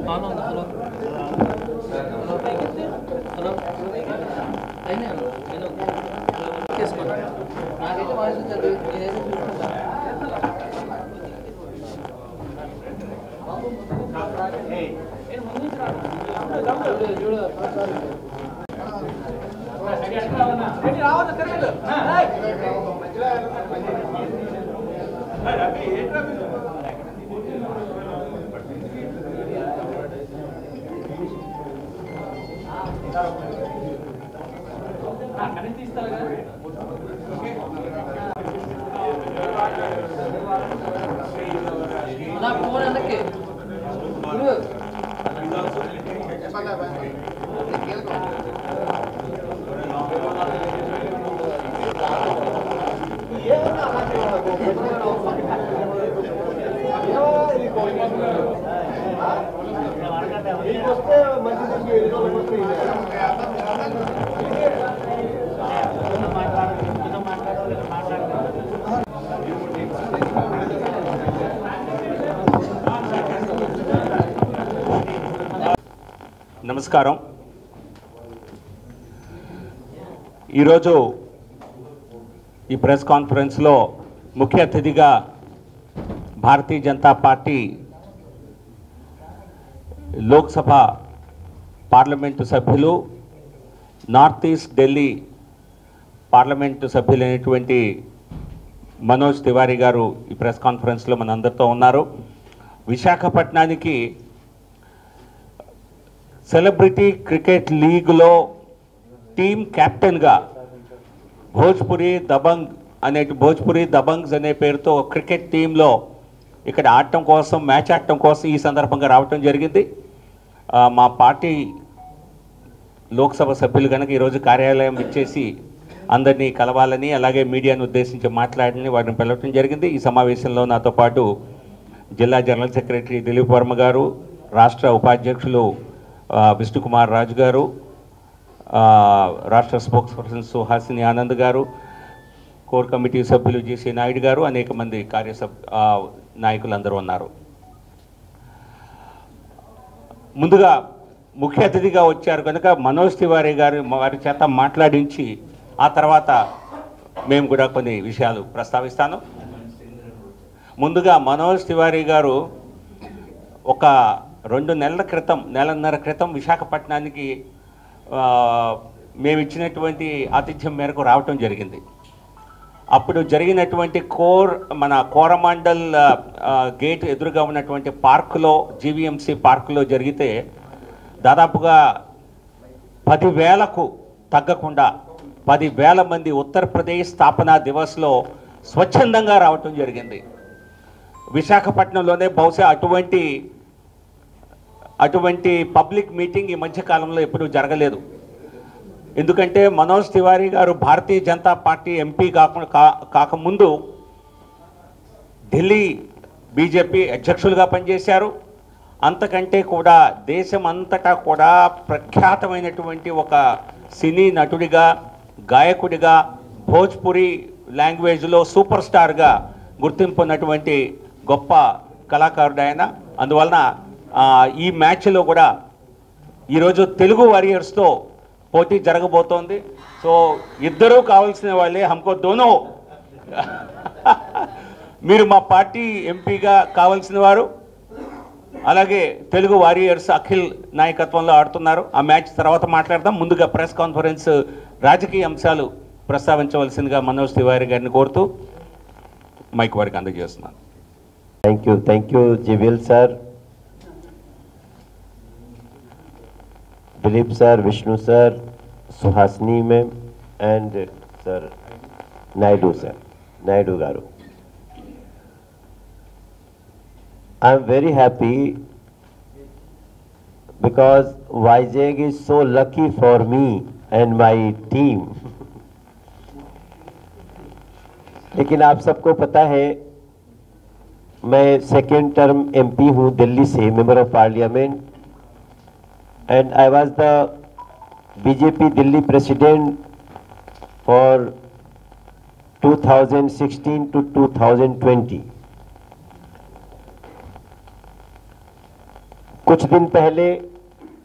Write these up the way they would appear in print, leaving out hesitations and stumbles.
Hello hello hello అయినా నేను చేసుకున్నాను నాకైతే వాయిస్ చదివి నేనైతే నా ఫోన్ అందుకే నమస్కారం. ఈరోజు ఈ ప్రెస్ కాన్ఫరెన్స్లో ముఖ్య అతిథిగా భారతీయ జనతా పార్టీ లోక్సభ పార్లమెంటు సభ్యులు, నార్త్ ఈస్ట్ ఢిల్లీ పార్లమెంటు సభ్యులైనటువంటి మనోజ్ తివారీ గారు ఈ ప్రెస్ కాన్ఫరెన్స్లో మనందరితో ఉన్నారు. విశాఖపట్నానికి సెలబ్రిటీ క్రికెట్ లీగ్లో టీమ్ కెప్టెన్గా భోజ్పురి దబంగ్స్ అనే పేరుతో క్రికెట్ టీంలో ఇక్కడ ఆడటం కోసం, మ్యాచ్ ఆడటం కోసం ఈ సందర్భంగా రావటం జరిగింది. మా పార్టీ లోక్సభ సభ్యులు కనుక ఈరోజు కార్యాలయం ఇచ్చేసి అందరినీ కలవాలని, అలాగే మీడియాను ఉద్దేశించి మాట్లాడాలని వారిని పిలవటం జరిగింది. ఈ సమావేశంలో నాతో పాటు జిల్లా జనరల్ సెక్రటరీ దిలీప్ వర్మ గారు, రాష్ట్ర ఉపాధ్యక్షులు విష్ణుకుమార్ రాజు గారు, రాష్ట్ర స్పోక్స్ పర్సన్ సుహాసిని ఆనంద్ గారు, కోర్ కమిటీ సభ్యులు జీసీ నాయుడు గారు, అనేక మంది నాయకులందరూ ఉన్నారు. ముందుగా ముఖ్య అతిథిగా వచ్చారు కనుక మనోజ్ తివారీ గారు వారి చేత మాట్లాడించి ఆ తర్వాత మేము కూడా కొన్ని విషయాలు ప్రస్తావిస్తాను. ముందుగా మనోజ్ తివారీ గారు ఒక 2 నెలన్నర క్రితం విశాఖపట్నానికి మేము ఇచ్చినటువంటి ఆతిథ్యం మేరకు రావటం జరిగింది. అప్పుడు జరిగినటువంటి కోరమాండల్ గేట్ ఎదురుగా ఉన్నటువంటి పార్కులో, జీవీఎంసీ పార్కులో జరిగితే దాదాపుగా 10,000కు తగ్గకుండా 10,000 మంది ఉత్తరప్రదేశ్ స్థాపనా దివస్లో స్వచ్ఛందంగా రావటం జరిగింది. విశాఖపట్నంలోనే బహుశా అటువంటి పబ్లిక్ మీటింగ్ ఈ మధ్యకాలంలో ఎప్పుడూ జరగలేదు. ఎందుకంటే మనోజ్ తివారీ గారు భారతీయ జనతా పార్టీ ఎంపీ కాకముందు ఢిల్లీ బీజేపీ అధ్యక్షులుగా పనిచేశారు. అంతకంటే కూడా దేశం అంతటా కూడా ప్రఖ్యాతమైనటువంటి ఒక సినీ నటుడిగా, గాయకుడిగా, భోజ్పురి లాంగ్వేజ్లో సూపర్ స్టార్గా గుర్తింపు ఉన్నటువంటి గొప్ప కళాకారుడు ఆయన. అందువలన ఈ మ్యాచ్లో కూడా ఈరోజు తెలుగు వారియర్స్తో పోటీ జరగబోతోంది. సో ఇద్దరూ కావాల్సిన వాళ్ళే, హమ్కో దోనో మీరు మా పార్టీ ఎంపీగా కావాల్సిన వారు, అలాగే తెలుగు వారియర్స్ అఖిల్ నాయకత్వంలో ఆడుతున్నారు. ఆ మ్యాచ్ తర్వాత మాట్లాడదాం. ముందుగా ప్రెస్ కాన్ఫరెన్స్ రాజకీయ అంశాలు ప్రస్తావించవలసిందిగా మనోజ్ తివారీ గారిని కోరుతూ మైక్ వారికి అందజేస్తున్నాను. Thank you GVL sir, Dilip sir, Vishnu sir, Suhasini ma'am and sir Naidu गारू. I am very happy because Vizag is so lucky for me and my team. लेकिन आप सबको पता है मैं 2nd टर्म MP हूँ दिल्ली से, member of parliament, and I was the BJP Delhi president for 2016 to 2020. कुछ दिन पहले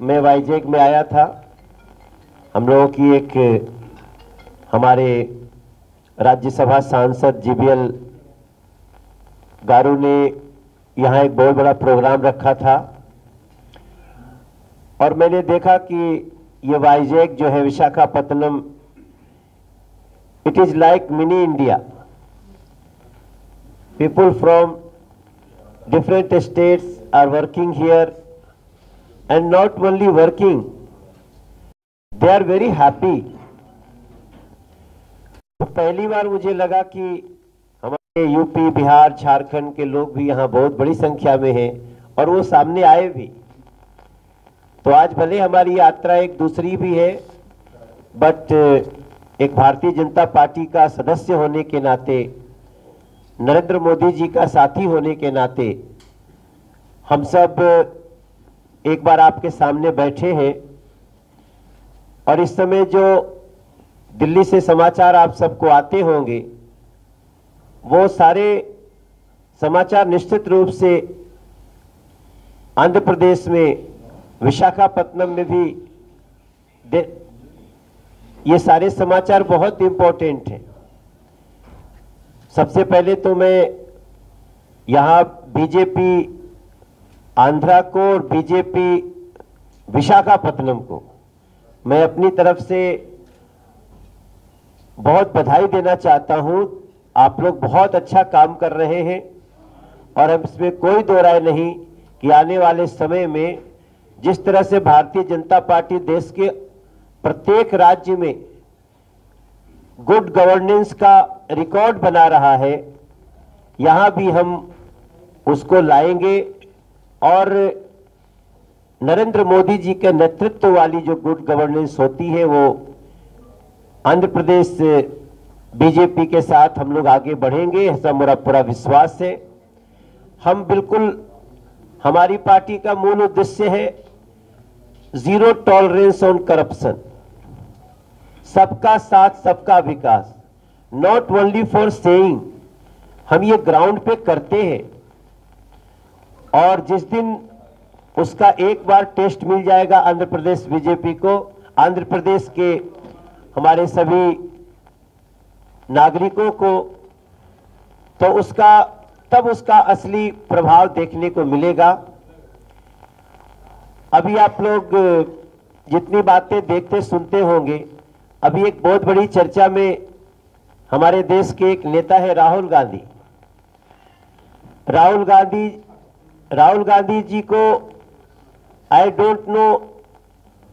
मैं वाइजैग में आया था। हम लोगों की एक हमारे राज्यसभा सांसद जीबीएल गारू ने यहाँ एक बहुत बड़ा प्रोग्राम रखा था और मैंने देखा कि ये वाइजैग जो है Visakhapatnam, it is like mini India. People from different states are working here and not only working, they are very happy. तो पहली बार मुझे लगा कि हमारे यूपी, बिहार, झारखंड के लोग भी यहाँ बहुत बड़ी संख्या में हैं और वो सामने आए भी। तो आज भले हमारी यात्रा एक दूसरी भी है, बट एक भारतीय जनता पार्टी का सदस्य होने के नाते, नरेंद्र मोदी जी का साथी होने के नाते हम सब एक बार आपके सामने बैठे हैं और इस समय जो दिल्ली से समाचार आप सबको आते होंगे वो सारे समाचार निश्चित रूप से आंध्र प्रदेश में विशाखापत्तनम में भी ये सारे समाचार बहुत इंपॉर्टेंट हैं। सबसे पहले तो मैं यहाँ बीजेपी आंध्रा को और बीजेपी विशाखापत्तनम को मैं अपनी तरफ से बहुत बधाई देना चाहता हूँ। आप लोग बहुत अच्छा काम कर रहे हैं और हम इसमें कोई दो राय नहीं कि आने वाले समय में जिस तरह से भारतीय जनता पार्टी देश के प्रत्येक राज्य में गुड गवर्नेंस का रिकॉर्ड बना रहा है, यहां भी हम उसको लाएंगे और नरेंद्र मोदी जी के नेतृत्व वाली जो गुड गवर्नेंस होती है वो आंध्र प्रदेश बीजेपी के साथ हम लोग आगे बढ़ेंगे, ऐसा मेरा पूरा विश्वास है। हम बिल्कुल, हमारी पार्टी का मूल उद्देश्य है जीरो टॉलरेंस ऑन करप्शन, सबका साथ सबका विकास, नॉट ओनली फॉर सेइंग, हम ये ग्राउंड पे करते हैं और जिस दिन उसका एक बार टेस्ट मिल जाएगा आंध्र प्रदेश बीजेपी को, आंध्र प्रदेश के हमारे सभी नागरिकों को, तो तब उसका असली प्रभाव देखने को मिलेगा। अभी आप लोग जितनी बातें देखते सुनते होंगे, अभी एक बहुत बड़ी चर्चा में हमारे देश के एक नेता है राहुल गांधी। राहुल गांधी जी को आई डोंट नो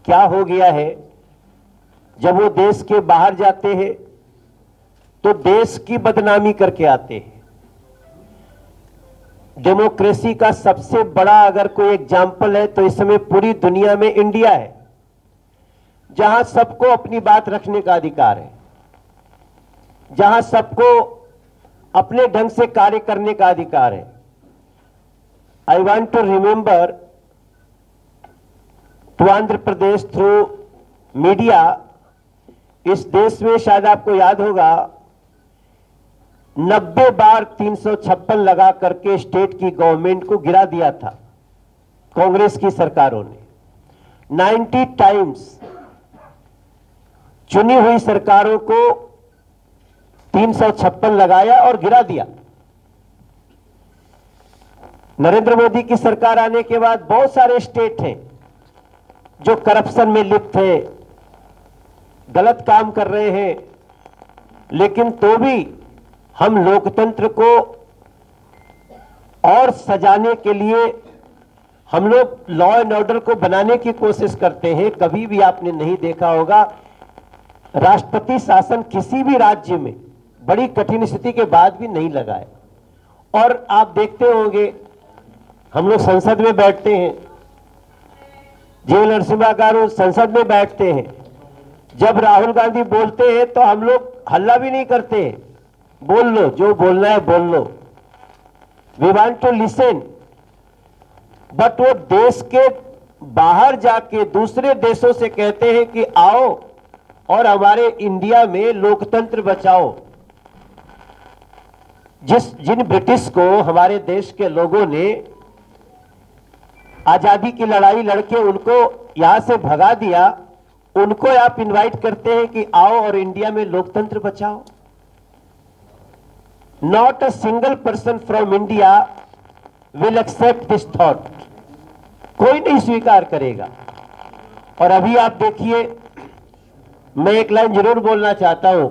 क्या हो गया है, जब वो देश के बाहर जाते हैं तो देश की बदनामी करके आते हैं। डेमोक्रेसी का सबसे बड़ा अगर कोई एग्जाम्पल है तो इस समय पूरी दुनिया में इंडिया है, जहां सबको अपनी बात रखने का अधिकार है, जहां सबको अपने ढंग से कार्य करने का अधिकार है। I want to remember to Andhra Pradesh through media, इस देश में शायद आपको याद होगा 90 बार 356 लगा करके स्टेट की गवर्नमेंट को गिरा दिया था कांग्रेस की सरकारों ने। 90 टाइम्स चुनी हुई सरकारों को 356 लगाया और गिरा दिया। नरेंद्र मोदी की सरकार आने के बाद बहुत सारे स्टेट हैं जो करप्शन में लिप्त हैं, गलत काम कर रहे हैं, लेकिन तो भी हम लोकतंत्र को और सजाने के लिए हम लोग लॉ एंड ऑर्डर को बनाने की कोशिश करते हैं। कभी भी आपने नहीं देखा होगा राष्ट्रपति शासन किसी भी राज्य में बड़ी कठिन स्थिति के बाद भी नहीं लगा है। और आप देखते होंगे हम लोग संसद में बैठते हैं, जीवन नरसिम्हा गारू संसद में बैठते हैं, जब राहुल गांधी बोलते हैं तो हम लोग हल्ला भी नहीं करते हैं, बोल लो जो बोलना है बोल लो, we want to listen. But वो देश के बाहर जाके दूसरे देशों से कहते हैं कि आओ और हमारे इंडिया में लोकतंत्र बचाओ। जिन ब्रिटिश को हमारे देश के लोगों ने आजादी की लड़ाई लड़के उनको यहां से भगा दिया, उनको आप इनवाइट करते हैं कि आओ और इंडिया में लोकतंत्र बचाओ। Not a single person from India will accept this thought, कोई नहीं स्वीकार करेगा। और अभी आप देखिए, मैं एक लाइन जरूर बोलना चाहता हूं।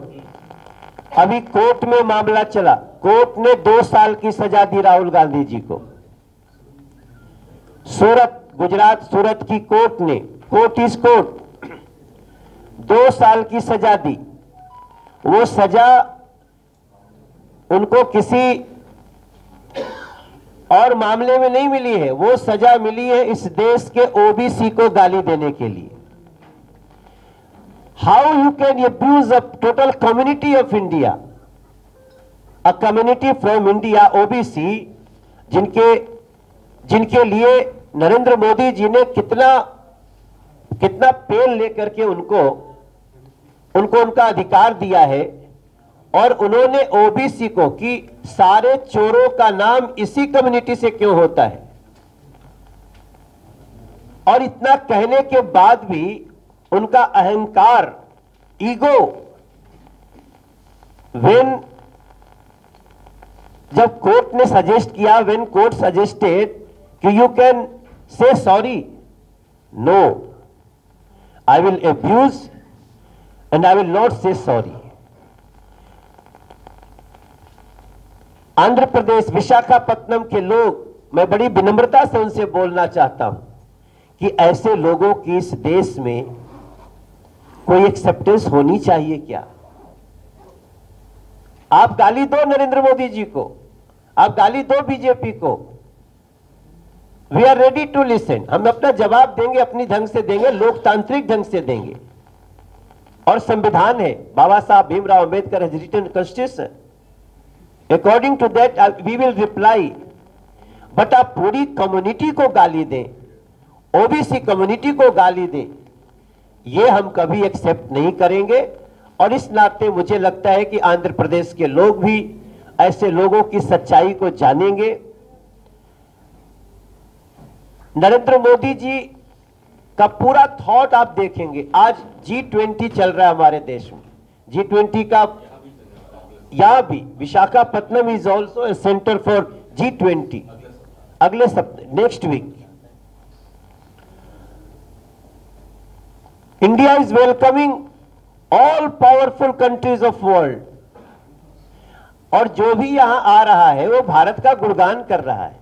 अभी कोर्ट में मामला चला, कोर्ट ने 2 साल की सजा दी राहुल गांधी जी को। सूरत, गुजरात सूरत की कोर्ट ने, कोर्ट इज कोर्ट, 2 साल की सजा दी। वो सजा उनको किसी और मामले में नहीं मिली है, वो सजा मिली है इस देश के ओबीसी को गाली देने के लिए। How you can abuse a total community of India, a community from India, OBC, जिनके लिए नरेंद्र मोदी जी ने कितना पेन लेकर के उनको उनका अधिकार दिया है। और उन्होंने ओबीसी को कि सारे चोरों का नाम इसी कम्युनिटी से क्यों होता है, और इतना कहने के बाद भी उनका अहंकार, ईगो, जब कोर्ट ने सजेस्ट किया, व्हेन कोर्ट सजेस्टेड कि you can say sorry, no, I will abuse and I will not say sorry. Andhra Pradesh Visakhapatnam के लोग, मैं बड़ी विनम्रता से उनसे बोलना चाहता हूं कि ऐसे लोगों की इस देश में कोई एक्सेप्टेंस होनी चाहिए क्या? आप गाली दो नरेंद्र मोदी जी को, आप गाली दो बीजेपी को, we are ready to listen. हम अपना जवाब देंगे, अपनी ढंग से देंगे, लोकतांत्रिक ढंग से देंगे। और संविधान है, Baba Saheb Bhimrao Ambedkar has written constitution, according to that we will reply. But आप पूरी कम्युनिटी को गाली दें, ओबीसी कम्युनिटी को गाली दें, ये हम कभी एक्सेप्ट नहीं करेंगे। और इस नाते मुझे लगता है कि आंध्र प्रदेश के लोग भी ऐसे लोगों की सच्चाई को जानेंगे। नरेंद्र मोदी जी का पूरा थॉट आप देखेंगे। आज G20 चल रहा है हमारे देश में, G20 का यहां भी Visakhapatnam is also a centre for G20 अगले सप्ताह, next week. India is welcoming all powerful countries of world. और जो भी यहां आ रहा है वो भारत का गुणगान कर रहा है,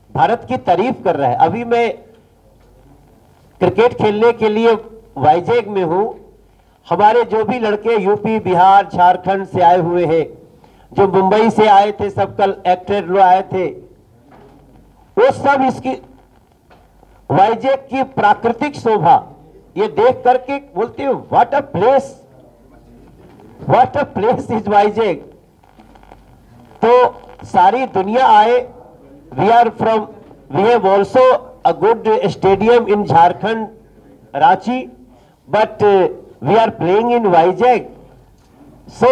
भारत की तारीफ कर रहा है। अभी मैं क्रिकेट खेलने के लिए वाइजैग में हूं। हमारे जो भी लड़के यूपी, बिहार, झारखंड से आए हुए हैं, जो मुंबई से आए थे, सब कल एक्टर लोग आए थे, वो सब इसकी वाइजैग की प्राकृतिक शोभा ये देख करके बोलते हैं what a place, what a place is Vizag. तो सारी दुनिया आए। We have also a good stadium in Jharkhand, Ranchi, but we are playing in Vizag. So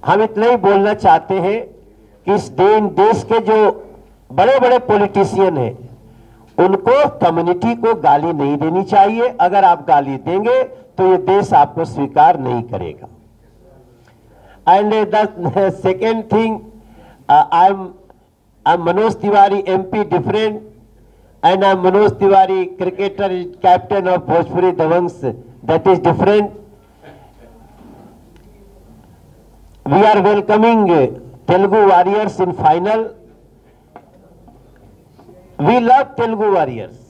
हम इतना ही बोलना चाहते हैं कि इस देश के जो बड़े बड़े पॉलिटिशियन हैं, उनको कम्युनिटी को गाली नहीं देनी चाहिए। अगर आप गाली देंगे तो ये देश आपको स्वीकार नहीं करेगा। And the second thing, I am Manoj Tiwari, MP different, and I'm Manoj Tiwari, cricketer, captain of Bhojpuri Davangs, that is different. We are welcoming Telugu Warriors in final. We love Telugu Warriors,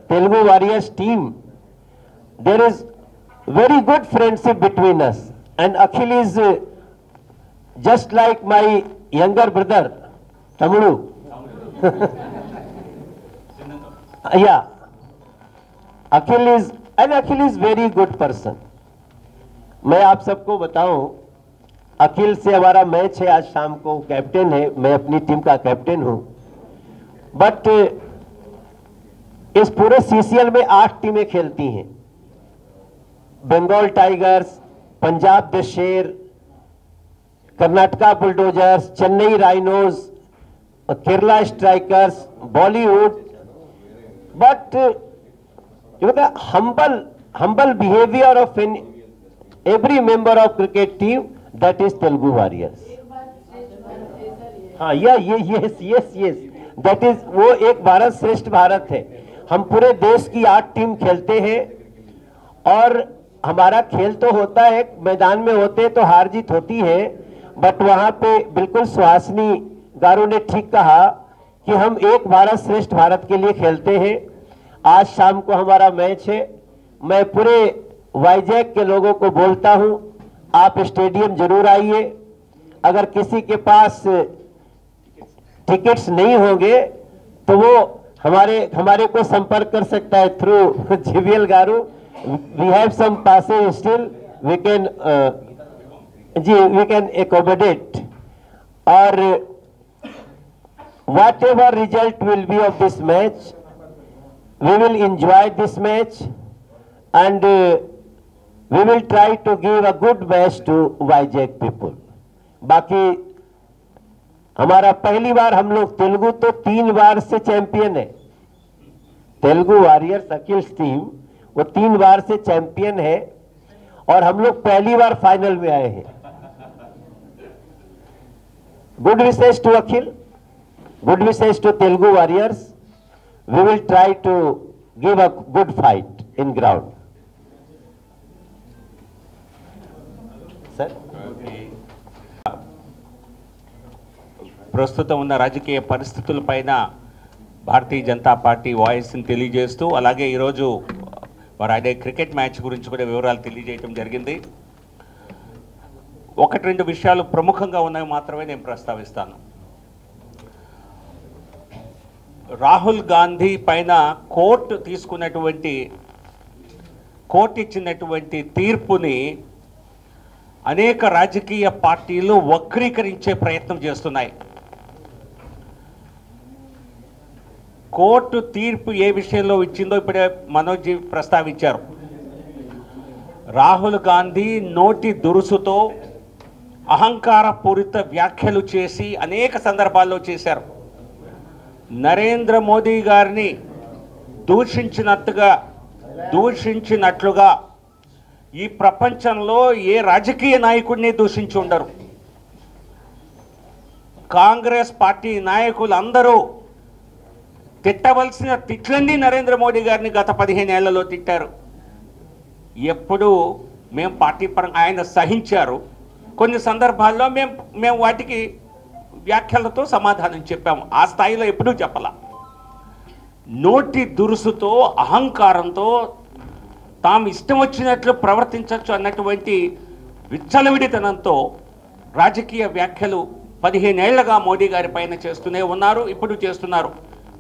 Telugu Warriors team. There is very good friendship between us, and Akhil is just like my younger brother. तमिलू या अखिल is very good person. मैं आप सबको बताऊं, अखिल से हमारा match है आज शाम को, कैप्टन है, मैं अपनी टीम का कैप्टन हूं। बट इस पूरे सीसीएल में 8 टीमें खेलती हैं। बंगाल टाइगर्स, पंजाब द शेर, Karnataka bulldozers, Chennai rhinos, Kerala strikers, Bollywood, but humble behavior of every member of cricket team, that is Telugu Warriors. हाँ yes, that is वो एक भारत श्रेष्ठ भारत है। हम पूरे देश की 8 टीम खेलते हैं और हमारा खेल तो होता है, मैदान में होते तो हार जीत होती है, बट वहां पे बिल्कुल सुहासिनी गारू ने ठीक कहा कि हम एक भारत श्रेष्ठ भारत के लिए खेलते हैं। आज शाम को हमारा मैच है। मैं पूरे वाईजैक के लोगों को बोलता हूं, आप स्टेडियम जरूर आइए। अगर किसी के पास टिकट्स नहीं होंगे तो वो हमारे को संपर्क कर सकता है through GVL garu. We have some passes still, we can accommodate, or whatever result will be of this match, we will enjoy this match and we will try to give a good match to Vizag people. बाकी हमारा पहली बार हम लोग तेलुगु तो 3 बार से champion है। Telugu warriors अखिल्स team वो 3 बार से चैंपियन है और हम लोग पहली बार फाइनल में आए हैं। Good wishes to Akhil, good wishes to Telugu warriors. We will try to give a good fight in ground. Sir ప్రస్తుతం ఉన్న రాజకీయ పరిస్థితులపైన భారతీయ జనతా పార్టీ వాయిస్ని తెలియజేస్తూ అలాగే ఈరోజు వారు ఆడే క్రికెట్ మ్యాచ్ గురించి కూడా వివరాలు తెలియజేయడం జరిగింది. 1-2 విషయాలు ప్రముఖంగా ఉన్నవి మాత్రమే నేను ప్రస్తావిస్తాను. రాహుల్ గాంధీ పైన కోర్టు ఇచ్చినటువంటి తీర్పుని అనేక రాజకీయ పార్టీలు వక్రీకరించే ప్రయత్నం చేస్తున్నాయి. కోర్టు తీర్పు ఏ విషయంలో ఇచ్చిందో ఇప్పుడే మనోజ్ ప్రస్తావించారు. రాహుల్ గాంధీ నోటి దురుసుతో అహంకారపూరిత వ్యాఖ్యలు చేసి అనేక సందర్భాల్లో చేశారు. నరేంద్ర మోదీ గారిని దూషించినట్లుగా ఈ ప్రపంచంలో ఏ రాజకీయ నాయకుడిని దూషించి ఉండరు. కాంగ్రెస్ పార్టీ నాయకులు అందరూ తిట్టవలసిన తిట్లన్నీ నరేంద్ర మోడీ గారిని గత 15 ఏళ్లలో తిట్టారు. ఎప్పుడు మేము పార్టీ పరంగా ఆయన సహించారు. కొన్ని సందర్భాల్లో మేము వాటికి వ్యాఖ్యలతో సమాధానం చెప్పాము. ఆ స్థాయిలో ఎప్పుడూ చెప్పాల. నోటి దురుసుతో అహంకారంతో తాము ఇష్టం వచ్చినట్లు ప్రవర్తించవచ్చు అన్నటువంటి విచ్చలవిడితనంతో రాజకీయ వ్యాఖ్యలు 15 ఏళ్లుగా మోడీ గారి పైన చేస్తూనే ఉన్నారు, ఇప్పుడు చేస్తున్నారు.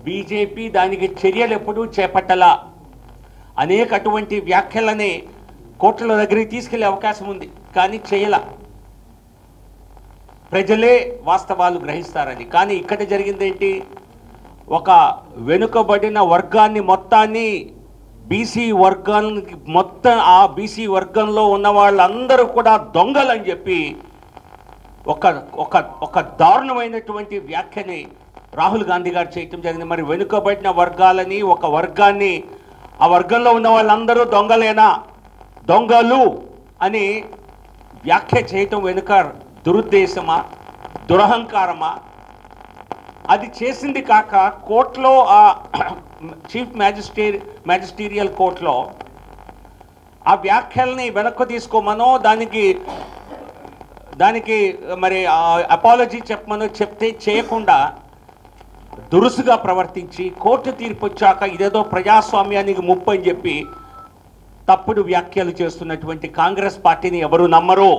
బీజేపీ దానికి చర్యలు ఎప్పుడూ చేపట్టలా. అనేక అటువంటి వ్యాఖ్యలని కోర్టుల దగ్గరికి తీసుకెళ్లే అవకాశం ఉంది, కానీ చేయలా. ప్రజలే వాస్తవాలు గ్రహిస్తారని. కానీ ఇక్కడ జరిగింది ఏంటి? ఒక వెనుకబడిన వర్గాన్ని మొత్తాన్ని బీసీ వర్గానికి మొత్తం ఆ బీసీ వర్గంలో ఉన్న వాళ్ళందరూ కూడా దొంగలని చెప్పి ఒక దారుణమైనటువంటి వ్యాఖ్యని రాహుల్ గాంధీ గారు చేయటం జరిగింది. మరి వెనుకబడిన వర్గాలని ఒక వర్గాన్ని ఆ వర్గంలో ఉన్న వాళ్ళందరూ దొంగలేనా, దొంగలు అని వ్యాఖ్య చేయటం వెనుక దురుద్దేశమా, దురహంకారమా? అది చేసింది కాక కోర్టులో ఆ చీఫ్ మ్యాజిస్టీరియల్ కోర్టులో ఆ వ్యాఖ్యల్ని వెనక్కు తీసుకోమనో దానికి మరి అపాలజీ చెప్పమనో చెప్తే చేయకుండా దురుసుగా ప్రవర్తించి కోర్టు తీర్పు వచ్చాక ఇదేదో ప్రజాస్వామ్యానికి ముప్పు అని చెప్పి తప్పుడు వ్యాఖ్యలు చేస్తున్నటువంటి కాంగ్రెస్ పార్టీని ఎవరు నమ్మరు.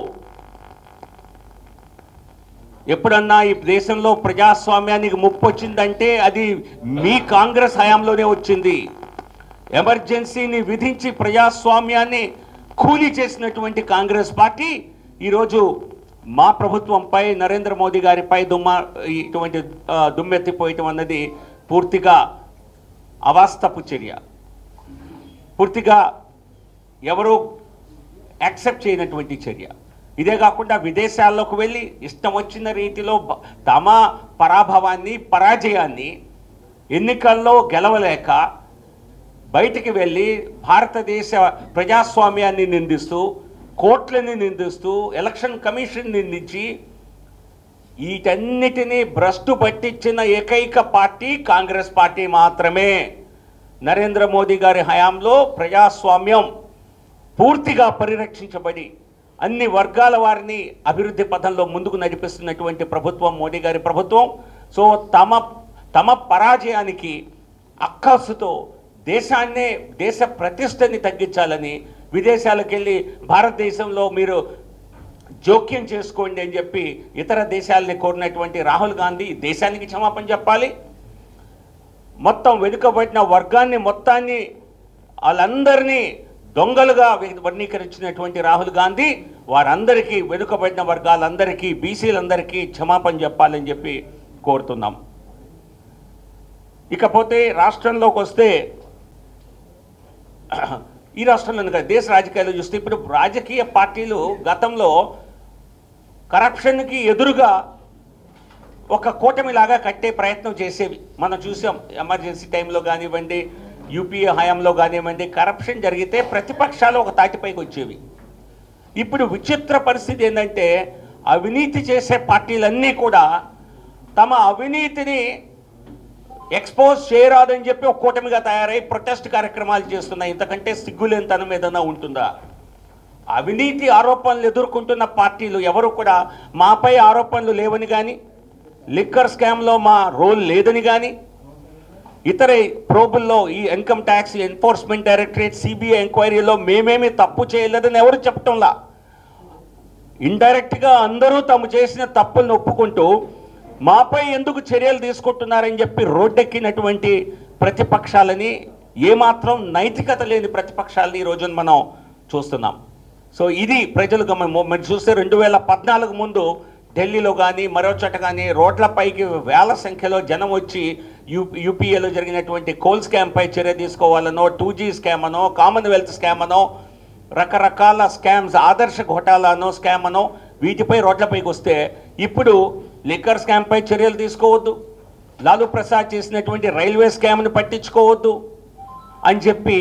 ఎప్పుడన్నా ఈ దేశంలో ప్రజాస్వామ్యానికి ముప్పు వచ్చిందంటే అది మీ కాంగ్రెస్ హయాంలోనే వచ్చింది. ఎమర్జెన్సీని విధించి ప్రజాస్వామ్యాన్ని కూలీ చేసినటువంటి కాంగ్రెస్ పార్టీ ఈరోజు మా ప్రభుత్వంపై నరేంద్ర మోదీ గారిపై ఇటువంటి దుమ్మెత్తిపోయటం అన్నది పూర్తిగా అవాస్తపు చర్య, పూర్తిగా ఎవరు యాక్సెప్ట్ చేయనటువంటి చర్య. ఇదే కాకుండా విదేశాల్లోకి వెళ్ళి ఇష్టం వచ్చిన రీతిలో తమ పరాజయాన్ని ఎన్నికల్లో గెలవలేక బయటికి వెళ్ళి భారతదేశ ప్రజాస్వామ్యాన్ని నిందిస్తూ, కోర్టులని నిందిస్తూ, ఎలక్షన్ కమిషన్ నిందించి వీటన్నిటినీ భ్రష్టు పట్టించిన ఏకైక పార్టీ కాంగ్రెస్ పార్టీ మాత్రమే. నరేంద్ర మోదీ గారి హయాంలో ప్రజాస్వామ్యం పూర్తిగా పరిరక్షించబడి అన్ని వర్గాల వారిని అభివృద్ధి పథంలో ముందుకు నడిపిస్తున్నటువంటి ప్రభుత్వం మోడీ గారి ప్రభుత్వం. సో తమ పరాజయానికి అక్కసుతో దేశ ప్రతిష్టని తగ్గించాలని విదేశాలకు వెళ్ళి భారతదేశంలో మీరు జోక్యం చేసుకోండి అని చెప్పి ఇతర దేశాలని కోరినటువంటి రాహుల్ గాంధీ దేశానికి క్షమాపణ చెప్పాలి. మొత్తం వెనుకబడిన వర్గాన్ని మొత్తాన్ని వాళ్ళందరినీ దొంగలుగా వర్ణీకరించినటువంటి రాహుల్ గాంధీ వారందరికీ, వెనుకబడిన వర్గాలందరికీ, బీసీలందరికీ క్షమాపణ చెప్పాలని చెప్పి కోరుతున్నాం. ఇకపోతే రాష్ట్రంలోకి వస్తే, ఈ రాష్ట్రంలో కదా దేశ రాజకీయాలు చూస్తే ఇప్పుడు రాజకీయ పార్టీలు గతంలో కరప్షన్కి ఎదురుగా ఒక కూటమిలాగా కట్టే ప్రయత్నం చేసేవి మనం చూసాం. ఎమర్జెన్సీ టైంలో కానివ్వండి, యూపీఏ హయాంలో కానివ్వండి, కరప్షన్ జరిగితే ప్రతిపక్షాలు ఒక తాటిపైకి వచ్చేవి. ఇప్పుడు విచిత్ర పరిస్థితి ఏంటంటే అవినీతి చేసే పార్టీలన్నీ కూడా తమ అవినీతిని ఎక్స్పోజ్ చేయరాదని చెప్పి ఒక కూటమిగా తయారై ప్రొటెస్ట్ కార్యక్రమాలు చేస్తున్నాయి. ఇంతకంటే సిగ్గులేనితనం ఏదైనా ఉంటుందా? అవినీతి ఆరోపణలు ఎదుర్కొంటున్న పార్టీలు ఎవరు కూడా మాపై ఆరోపణలు లేవని కానీ, లిక్కర్ స్కామ్లో మా రోల్ లేదని కానీ, ఇతర ప్రోబుల్లో ఈ income tax enforcement directorate CBI ఎంక్వైరీలో మేమేమి తప్పు చేయలేదని ఎవరు చెప్పటంలా. ఇండైరెక్ట్గా అందరూ తాము చేసిన తప్పులను ఒప్పుకుంటూ మాపై ఎందుకు చర్యలు తీసుకుంటున్నారని చెప్పి రోడ్డెక్కినటువంటి ప్రతిపక్షాలని, ఏమాత్రం నైతికత లేని ప్రతిపక్షాలని ఈ రోజున మనం చూస్తున్నాం. సో ఇది ప్రజలు మరి చూస్తే 2014 ముందు ఢిల్లీలో కానీ మరో చోట కానీ రోడ్లపైకి వేల సంఖ్యలో జనం వచ్చి యూపీఏలో జరిగినటువంటి కోల్ స్కామ్పై చర్య తీసుకోవాలనో, 2G స్కామ్ అనో, కామన్వెల్త్ స్కామ్ అనో, రకరకాల స్కామ్స్, ఆదర్శ ఘోటాలను స్కామ్ అనో వీటిపై రోడ్లపైకి వస్తే ఇప్పుడు లిక్కర్ స్కామ్పై చర్యలు తీసుకోవద్దు, లాలూ ప్రసాద్ చేసినటువంటి రైల్వే స్కామ్ని పట్టించుకోవద్దు అని చెప్పి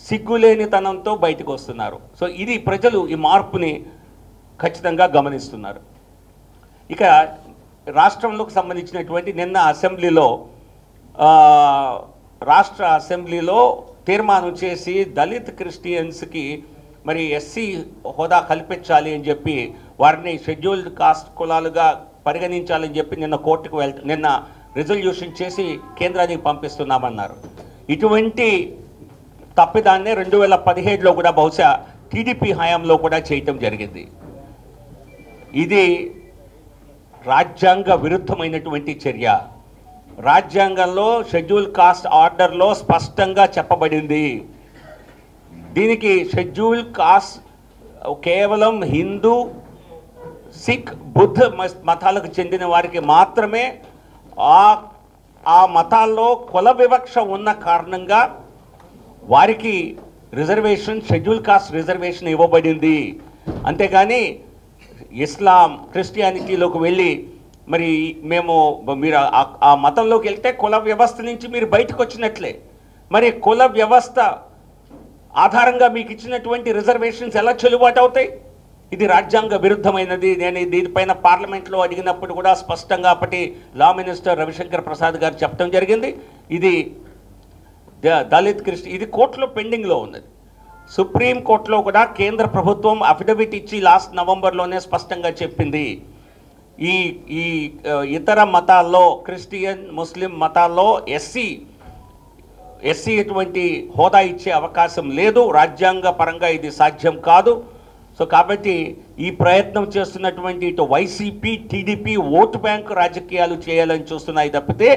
సిగ్గులేనితనంతో బయటకు వస్తున్నారు. సో ఇది ప్రజలు ఈ మార్పుని ఖచ్చితంగా గమనిస్తున్నారు. ఇక రాష్ట్రంలోకి సంబంధించినటువంటి నిన్న అసెంబ్లీలో రాష్ట్ర అసెంబ్లీలో తీర్మానం చేసి దళిత్ క్రిస్టియన్స్కి మరి ఎస్సీ హోదా కల్పించాలి అని చెప్పి వారిని షెడ్యూల్డ్ కాస్ట్ కులాలుగా పరిగణించాలని చెప్పి నిన్న రిజల్యూషన్ చేసి కేంద్రానికి పంపిస్తున్నామన్నారు. ఇటువంటి తప్పిదాన్నే 2017లో కూడా బహుశా టీడీపీ హయాంలో కూడా చేయటం జరిగింది. ఇది రాజ్యాంగ విరుద్ధమైనటువంటి చర్య. రాజ్యాంగంలో షెడ్యూల్ కాస్ట్ ఆర్డర్లో స్పష్టంగా చెప్పబడింది. దీనికి షెడ్యూల్ కాస్ట్ కేవలం హిందూ, సిక్, బుద్ధ మతాలకు చెందిన వారికి మాత్రమే ఆ మతాల్లో కుల వివక్ష ఉన్న కారణంగా వారికి రిజర్వేషన్, షెడ్యూల్ కాస్ట్ రిజర్వేషన్ ఇవ్వబడింది. అంతేగాని ఇస్లాం, క్రిస్టియానిటీలోకి వెళ్ళి మరి మీరు ఆ మతంలోకి వెళ్తే కుల వ్యవస్థ నుంచి మీరు బయటకు వచ్చినట్లే. మరి కుల వ్యవస్థ ఆధారంగా మీకు ఇచ్చినటువంటి రిజర్వేషన్స్ ఎలా చెల్లుబాటు అవుతాయి? ఇది రాజ్యాంగ విరుద్ధమైనది. నేను దీనిపైన పార్లమెంట్లో అడిగినప్పుడు కూడా స్పష్టంగా అప్పటి లా మినిస్టర్ రవిశంకర్ ప్రసాద్ గారు చెప్పడం జరిగింది. ఇది దళిత్ ఇది కోర్టులో పెండింగ్లో ఉన్నది. సుప్రీం కోర్టులో కూడా కేంద్ర ప్రభుత్వం అఫిడవిట్ ఇచ్చి లాస్ట్ నవంబర్లోనే స్పష్టంగా చెప్పింది, ఈ ఇతర మతాల్లో, క్రిస్టియన్, ముస్లిం మతాల్లో ఎస్సీ ఎటువంటి హోదా ఇచ్చే అవకాశం లేదు, రాజ్యాంగ పరంగా ఇది సాధ్యం కాదు. సో కాబట్టి ఈ ప్రయత్నం చేస్తున్నటువంటి ఇటు వైసీపీ, టీడీపీ ఓటు బ్యాంకు రాజకీయాలు చేయాలని చూస్తున్నాయి తప్పితే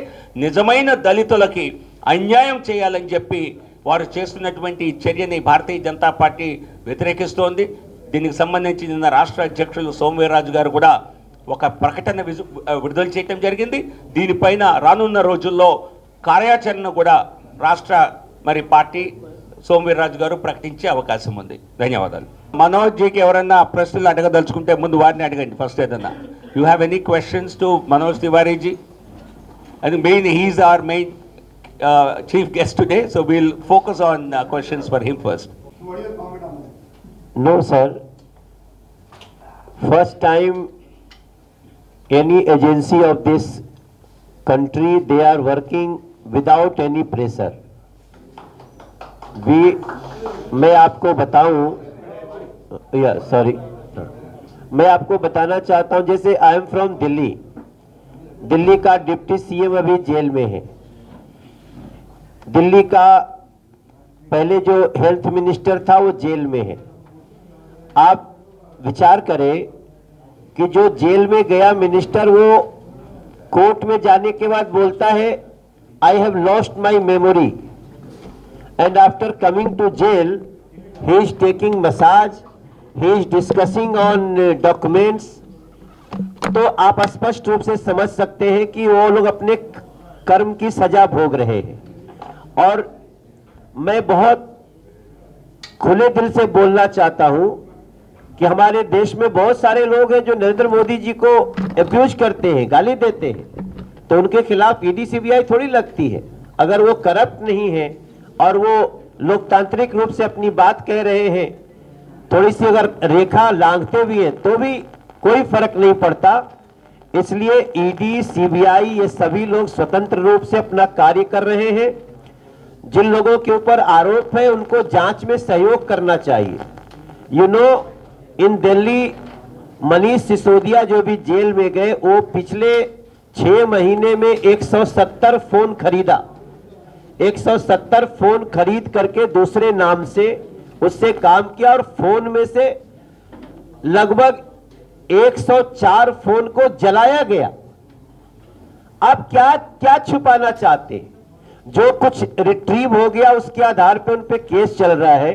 నిజమైన దళితులకి అన్యాయం చేయాలని చెప్పి వారు చేస్తున్నటువంటి చర్యని భారతీయ జనతా పార్టీ వ్యతిరేకిస్తోంది. దీనికి సంబంధించి నిన్న రాష్ట్ర అధ్యక్షులు సోమవీర్రాజు గారు కూడా ఒక ప్రకటన విడుదల చేయడం జరిగింది. దీనిపైన రానున్న రోజుల్లో కార్యాచరణ కూడా రాష్ట్ర పార్టీ సోమవీర్రాజు గారు ప్రకటించే అవకాశం ఉంది. ధన్యవాదాలు. మనోజ్ జీకి ఎవరన్నా ప్రశ్నలు అడగదలుచుకుంటే ముందు వారిని అడగండి. ఫస్ట్ ఏదన్నా you have any questions to Manoj Tiwariji? అది main, he is our main chief guest today, so we'll focus on questions for him first. What is your comment on that? No, sir. First time any agency of this country, they are working without any pressure. मैं आपको बताऊं, मैं आपको बताना चाहता हूं, जैसे I am from Delhi, Delhi का डिप्टी सीएम अभी जेल में है, दिल्ली का पहले जो हेल्थ मिनिस्टर था वो जेल में है। आप विचार करें कि जो जेल में गया मिनिस्टर, वो कोर्ट में जाने के बाद बोलता है I have lost my memory, and after coming to jail he is taking massage, he is discussing on documents. तो आप स्पष्ट रूप से समझ सकते हैं कि वो लोग अपने कर्म की सजा भोग रहे हैं। और मैं बहुत खुले दिल से बोलना चाहता हूं कि हमारे देश में बहुत सारे लोग हैं जो नरेंद्र मोदी जी को अब्यूज करते हैं, गाली देते हैं, तो उनके खिलाफ ईडी सीबीआई थोड़ी लगती है। अगर वो करप्ट नहीं है और वो लोकतांत्रिक रूप से अपनी बात कह रहे हैं, थोड़ी सी अगर रेखा लांघते भी हैं तो भी कोई फर्क नहीं पड़ता। इसलिए ईडी सीबीआई ये सभी लोग स्वतंत्र रूप से अपना कार्य कर रहे हैं। जिन लोगों के ऊपर आरोप है उनको जांच में सहयोग करना चाहिए। यू नो, इन दिल्ली मनीष सिसोदिया जो भी जेल में गए, वो पिछले 6 महीने में 170 फोन खरीदा, 170 फोन खरीद करके दूसरे नाम से उससे काम किया, और फोन में से लगभग 104 फोन को जलाया गया। आप क्या छुपाना चाहते हैं? जो कुछ रिट्रीव हो गया उसके आधार पर उन पे केस चल रहा है।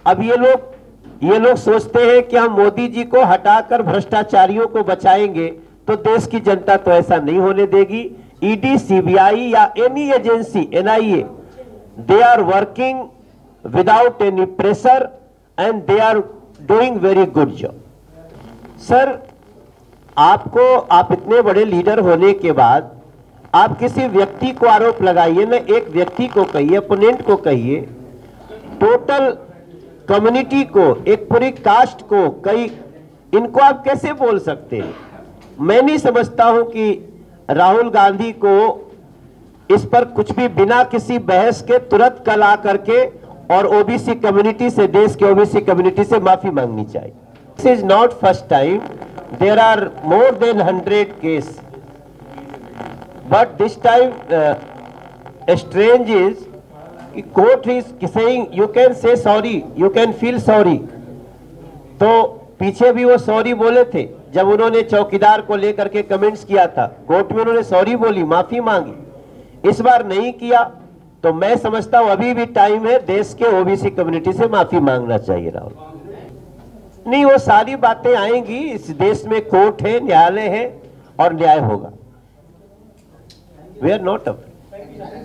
अब ये लोग सोचते हैं कि हम मोदी जी को हटाकर भ्रष्टाचारियों को बचाएंगे, तो देश की जनता तो ऐसा नहीं होने देगी। ईडी, सीबीआई या any agency, NIA, they are working without any pressure and they are doing very good job. Sir, आप इतने बड़े लीडर होने के बाद आप किसी व्यक्ति को आरोप लगाइए ना, एक व्यक्ति को कहिए, अपोनेंट को कहिए, टोटल कम्युनिटी को, एक पूरी कास्ट को, इनको आप कैसे बोल सकते हैं? मैं नहीं समझता हूं कि राहुल गांधी को इस पर कुछ भी बिना किसी बहस के तुरंत कल आकर के और ओबीसी कम्युनिटी से, देश के ओबीसी कम्युनिटी से माफी मांगनी चाहिए। This is not first time, there are more than 100 case, but this time strange is court is saying you can say sorry, you can feel sorry। तो पीछे भी वो सॉरी बोले थे जब उन्होंने चौकीदार को लेकर के कमेंट्स किया था, कोर्ट में उन्होंने सॉरी बोली, माफी मांगी। इस बार नहीं किया, तो मैं समझता हूं अभी भी टाइम है, देश के ओबीसी कम्युनिटी से माफी मांगना चाहिए राहुल। नहीं, वो सारी बातें आएंगी, इस देश में कोर्ट है, न्यायालय है और न्याय होगा। We are not afraid.